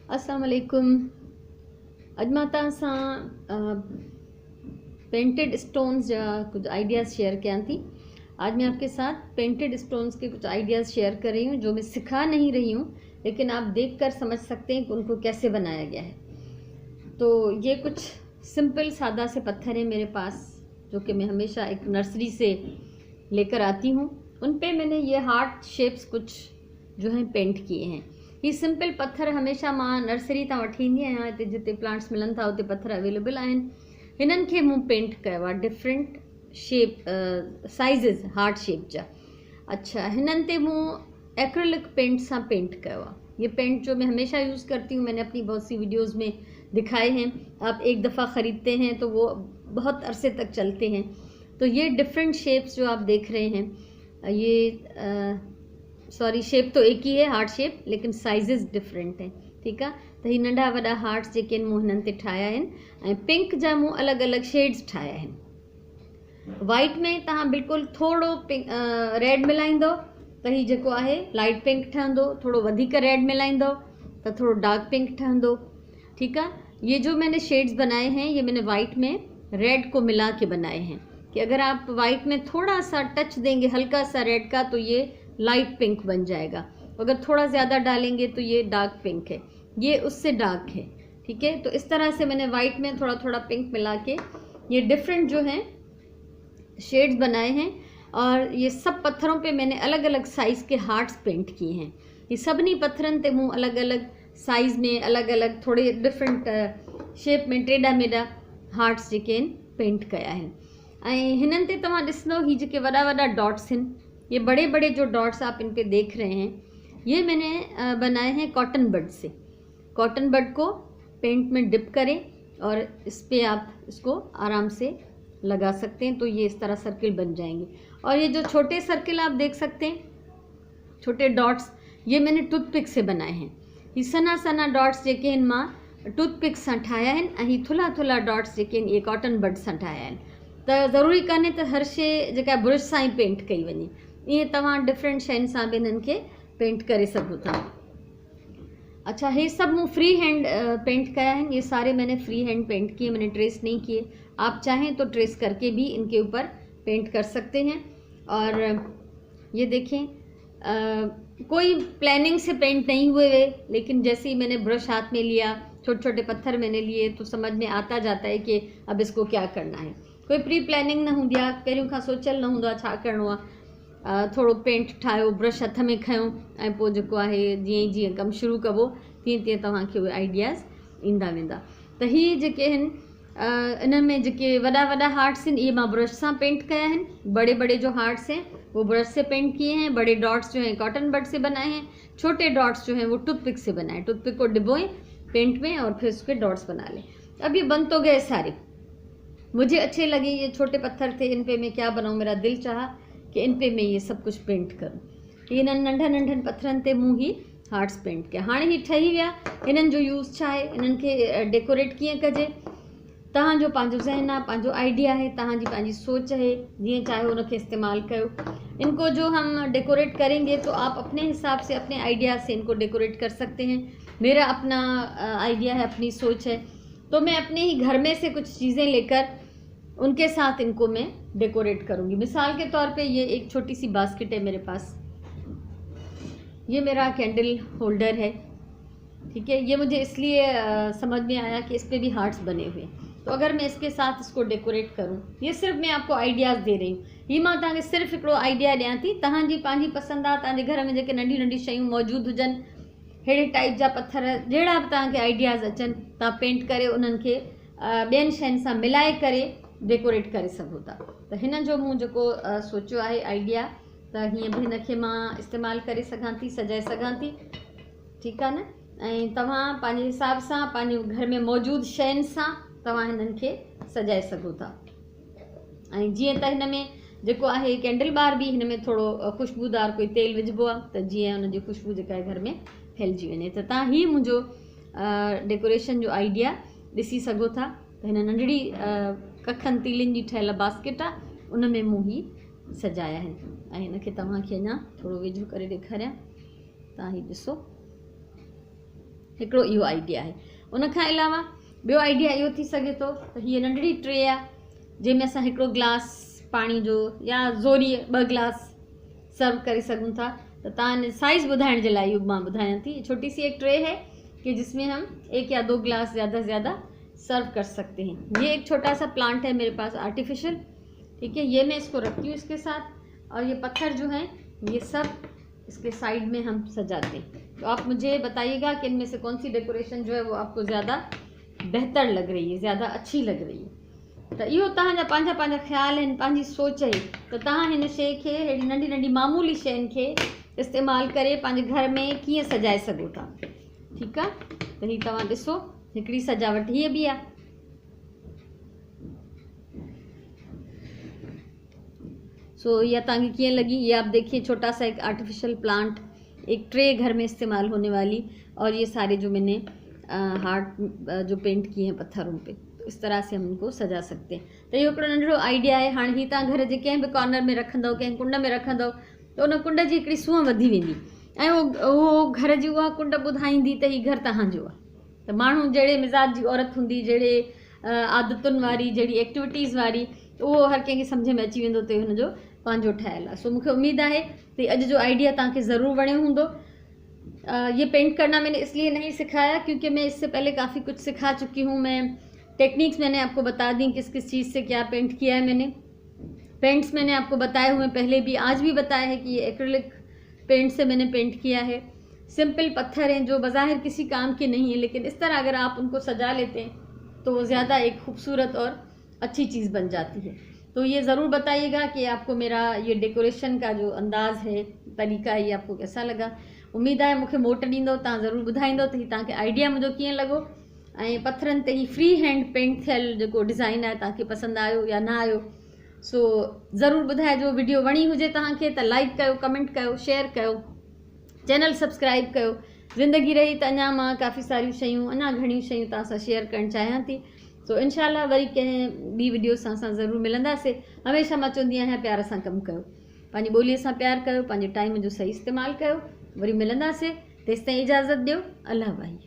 अस्सलाम वालेकुम। अॼु मां तव्हां सां पेंटेड स्टोन्स जा कुछ आइडियाज़ शेयर कयां थी। आज मैं आपके साथ पेंटेड स्टोन्स के कुछ आइडियाज़ शेयर कर रही हूँ जो मैं सिखा नहीं रही हूँ, लेकिन आप देखकर समझ सकते हैं कि उनको कैसे बनाया गया है। तो ये कुछ सिंपल सादा से पत्थर हैं मेरे पास, जो कि मैं हमेशा एक नर्सरी से लेकर आती हूँ। उन पे मैंने ये हार्ट शेप्स कुछ जो हैं पेंट किए हैं। ये सिंपल पत्थर हमेशा मां नर्सरी तां वठी ईंदी आहियां, हिते जिते प्लांट्स मिलनि था उते पत्थर अवेलेबल आहिनि। हिननि खे मूं पेंट कयो आहे different shape sizes heart shape जा। अच्छा, हिननि ते मूं एक्रेलिक पेंट सां पेंट कयो आहे। ये पेंट जो मैं हमेशा यूज़ करती हूँ, मैंने अपनी बहुत सी वीडियोस में दिखाए हैं। आप एक दफ़ा ख़रीदते हैं तो वो बहुत अरसे तक चलते हैं। तो ये डिफरेंट शेप्स जो आप देख रहे हैं, ये सॉरी शेप तो एक ही है हार्ट शेप, लेकिन साइज़िस डिफरेंट हैं। ठीकु आहे, त ही नंढा वॾा हार्ट्स जेके आहिनि मूं हिननि ते ठाहिया आहिनि, ऐं पिंक जा मूं अलॻि अलॻि शेड्स ठाहिया आहिनि। वाइट में तव्हां बिल्कुलु थोरो रेड मिलाईंदो त ही जेको आहे लाइट पिंक ठहंदो, थोरो वधीक रेड मिलाईंदो त थोरो डार्क पिंक ठहंदो। ठीकु आहे, ये जो मैंने शेड्स बनाए हैं ये मैंने वाइट में रेड को मिला के बनाए हैं, कि अगर आप वाइट में थोड़ा सा टच देंगे हल्का सा रेड का तो ये लाइट पिंक बन जाएगा। अगर थोड़ा ज़्यादा डालेंगे तो ये डार्क पिंक है, ये उससे डार्क है। ठीक है, तो इस तरह से मैंने वाइट में थोड़ा थोड़ा पिंक मिला के ये डिफरेंट जो हैं शेड्स बनाए हैं। और ये सब पत्थरों पे मैंने अलग अलग साइज़ के हार्ट्स पेंट किए हैं। ये सभिनी पत्थरनि ते मूं अलग अलग साइज़ में अलग अलग थोड़े डिफरेंट शेप में टेढ़ा मेढ़ा हार्ट्स जेके आहिनि पेंट कया आहिनि। ऐं हिननि ते तव्हां ॾिसंदो ही जेके वॾा वॾा डॉट्स हैं, ये बड़े बड़े जो डॉट्स आप इन पे देख रहे हैं, ये मैंने बनाए हैं कॉटन बड से। कॉटन बड को पेंट में डिप करें और इस पे आप इसको आराम से लगा सकते हैं, तो ये इस तरह सर्किल बन जाएंगे। और ये जो छोटे सर्किल आप देख सकते हैं, छोटे डॉट्स, ये मैंने टूथपिक से बनाए हैं। ये सना सना डॉट्स जेके आहिनि मां टूथपिक सां ठाहिया आहिनि, ऐं ही थुल्हा थुल्हा डॉट्स जेके आहिनि ये कॉटन बड सां ठाहिया आहिनि। त ज़रूरी कान्हे त हर शइ जेका ब्रश सां ई पेंट कई वञे, ईअं तव्हां डिफरेंट शयुनि सां बि हिननि खे पेंट करे सघो था। अच्छा, ये सब मूं फ्री हैंड पेंट कया है, ये सारे मैंने फ्री हैंड पेंट किए, मैंने ट्रेस नहीं किए। आप चाहें तो ट्रेस करके भी इनके ऊपर पेंट कर सकते हैं। और ये देखें, कोई प्लानिंग से पेंट नहीं हुए वे, लेकिन जैसे ही मैंने ब्रश हाथ में लिया, छोटे छोटे पत्थर मैंने लिए, तो समझ में आता जाता है कि अब इसको क्या करना है। कोई प्री प्लानिंग न हूंदी आहे, पहिरियों खां सोचियल न हूंदो आहे छा करिणो आहे। थोरो पेंट ठाहियो, ब्रश हथ में खयो, ऐं पोइ जेको आहे जीअं जीअं कमु शुरू कबो तीअं तीअं तव्हांखे उहे आइडियाज़ ईंदा वेंदा। त ही जेके आहिनि, इन में जेके वॾा वॾा हार्ट्स आहिनि, इहे मां ब्रश सां पेंट कया आहिनि। बड़े बड़े जो हार्ट्स हैं वो ब्रश से पेंट किए हैं। बड़े डॉट्स जो हैं कॉटन बड से बनाए हैं। छोटे डॉट्स जो हैं वो टूथपिक से बनाए। टूथपिक को डिबोएं पेंट में और फिर उसके डॉट्स बना लें। अब ये बन तो गए सारे, मुझे अच्छे लगे, ये छोटे पत्थर थे, इन पे मैं क्या बनाऊँ, मेरा दिल चाहा कि इन पे मैं ये सब कुछ पेंट करूँ। इन्हनि नंढनि नंढनि पत्थरनि ते मूं ही हार्ट्स पेंट कया। हाणे ही ठही विया। इन्हनि जो यूज़ छा आहे, इन्हनि खे डेकोरेट कीअं कजे, तव्हांजो पंहिंजो ज़हन आहे, पंहिंजो आइडिया है, तव्हांजी पंहिंजी सोच है, जीअं चाहे उनखे इस्तेमाल कयो। इनको जो हम डेकोरेट करेंगे तो आप अपने हिसाब से, अपने आइडिया से इनको डेकोरेट कर सकते हैं। मेरा अपना आइडिया है, अपनी सोच है, तो मैं अपने ही घर में से कुछ चीज़ें लेकर उनके साथ इनको मैं डेकोरेट करूँगी। मिसाल के तौर पे ये एक छोटी सी बास्केट है मेरे पास, ये मेरा कैंडल होल्डर है। ठीक है, ये मुझे इसलिए समझ में आया कि इस पे भी हार्ट्स बने हुए हैं, तो अगर मैं इसके साथ इसको डेकोरेट करूँ, ये सिर्फ मैं आपको आइडियाज़ दे रही हूँ। ये मां तव्हांखे सिर्फ़ु हिकिड़ो आइडिया ॾियां थी। तव्हांजी पंहिंजी पसंदि आहे, तव्हांजे घर में जेके नंढी नंढी शयूं मौजूदु हुजनि, अहिड़े टाइप जा पत्थर जहिड़ा बि तव्हांखे आइडियाज़ अचनि, तव्हां पेंट करे उन्हनि खे ॿियनि शयुनि सां मिलाए करे डेकोरेट करे सघो था। त हिन जो मूं जेको सोचियो आहे आइडिया, त हीअं बि हिन खे मां इस्तेमालु करे सघां थी, सजाए सघां थी। ठीकु आहे न। ऐं तव्हां पंहिंजे हिसाब सां, पंहिंजे घर में मौजूदु शयुनि सां तव्हां हिननि खे सजाए सघो था। ऐं जीअं त हिन में जेको आहे कैंडल बार बि, हिन में थोरो ख़ुशबूदार कोई तेल विझिबो आहे, त जीअं हुनजी ख़ुशबू जेका आहे घर में फैलिजी वञे। त तव्हां ही मुंहिंजो डेकोरेशन जो आइडिया ॾिसी सघो था। त हिन नंढड़ी कखनि तीलियुनि जी ठहियल बास्केट आहे, उन में मूं ही सजाया आहिनि। ऐं हिनखे तव्हांखे अञा थोरो वेझो करे ॾेखारियां, तव्हां ही ॾिसो। हिकिड़ो इहो आइडिया आहे। उन खां अलावा ॿियो आइडिया इहो थी सघे थो त हीअ नंढड़ी ट्रे आहे जंहिंमें असां हिकिड़ो गिलास पाणी जो या ज़ोरीअ 2 गिलास सर्व करे सघूं था। तो तव्हां साइज़ ॿुधाइण जे लाइ इहो मां ॿुधायां थी। छोटी सी एक ट्रे है कि जिसमें हम 1 या 2 गिलास ज़्यादा से ज़्यादा सर्व कर सकते हैं। ये एक छोटा सा प्लांट है मेरे पास आर्टिफिशियल, ठीक है। ये मैं इसको रखती हूँ इसके साथ, और ये पत्थर जो हैं ये सब इसके साइड में हम सजाते हैं। तो आप मुझे बताइएगा कि इनमें से कौन सी डेकोरेशन जो है वो आपको ज़्यादा बेहतर लग रही है, ज़्यादा अच्छी लग रही है। तो इहो तव्हांजा पंहिंजा पंहिंजा ख़्याल आहिनि, पंहिंजी सोच आहे। त तव्हां हिन शइ खे अहिड़ी नंढी नंढी मामूली शयुनि खे इस्तेमालु करे पंहिंजे घर में कीअं सजाए सघो था, ठीकु आहे। त हीअ तव्हां ॾिसो, हिकिड़ी सजावट हीअ बि आहे। सो यह तंगी कीअं लगी, ये आप देखिए छोटा सा एक आर्टिफिशियल प्लांट, एक ट्रे घर में इस्तेमाल होने वाली, और ये सारे जो मैंने हार्ट जो पेंट किए हैं पत्थरों पे, तो इस तरह से हम इनको सजा सकते हैं। तो ये हिकिड़ो नंढिड़ो आइडिया है। हाणे हीअ तव्हां घर जे कंहिं बि कॉर्नर में रखंदव, कंहिं कुंड में रखंदव, तो उन कुंड जी हिकिड़ी सूंहं वधी वेंदी, ऐं उहो घर जी उहा कुंड ॿुधाईंदी त हीउ घरु तव्हांजो आहे। त माण्हू जहिड़े मिज़ाज जी औरत हूंदी, जहिड़े आदतुनि वारी, जहिड़ी एक्टिविटीज़ वारी, उहो हर कंहिंखे सम्झ में अची वेंदो त हुनजो पंहिंजो ठहियलु आहे। सो मूंखे उम्मीद है कि अॼु जो आइडिया तव्हांखे ज़रूरु वणियो हूंदो। ये पेंट करना मैंने इसलिए नहीं सिखाया क्योंकि मैं इससे पहले काफ़ी कुछ सिखा चुकी हूँ। मैं टेक्निक्स मैंने आपको बता दी, किस किस चीज़ से क्या पेंट किया है मैंने। पेंट्स मैंने आपको बताए हुए पहले भी, आज भी बताया है कि ये एक्रिलिक पेंट से मैंने पेंट किया है। सिंपल पत्थर हैं जो बज़ाहिर किसी काम के नहीं है, लेकिन इस तरह अगर आप उनको सजा लेते हैं तो वो ज़्यादा एक खूबसूरत और अच्छी चीज़ बन जाती है। तो ये ज़रूर बताइएगा कि आपको मेरा ये डेकोरेशन का जो अंदाज़ है, तरीक़ा है, ये आपको कैसा लगा। उम्मीद है मूंखे मोट ॾींदो, तव्हां ज़रूरु ॿुधाईंदो त हीउ तव्हांखे आइडिया मुंहिंजो कीअं लॻो, ऐं पत्थरनि ते ही फ्री हैंड पेंट थियल जेको डिज़ाइन आहे तव्हांखे पसंदि आयो या न आयो। सो ज़रूरु ॿुधाइजो। वीडियो वणी हुजे तव्हांखे त लाइक कयो, कमेंट कयो, शेयर कयो, चैनल सब्सक्राइब कयो। ज़िंदगी रही त अञा मां काफ़ी सारियूं शयूं, अञा घणियूं शयूं तव्हां सां शेयर करणु चाहियां थी। सो इंशाल्लाह वरी कंहिं ॿी वीडियो सां असां ज़रूरु मिलंदासीं। हमेशह मां चवंदी आहियां प्यार सां कमु कयो, पंहिंजी ॿोलीअ सां प्यार कयो, पंहिंजे टाइम जो सही इस्तेमालु कयो। वरी मिलंदासीं, तेसिताईं इजाज़त ॾियो। अल्लाह भाई।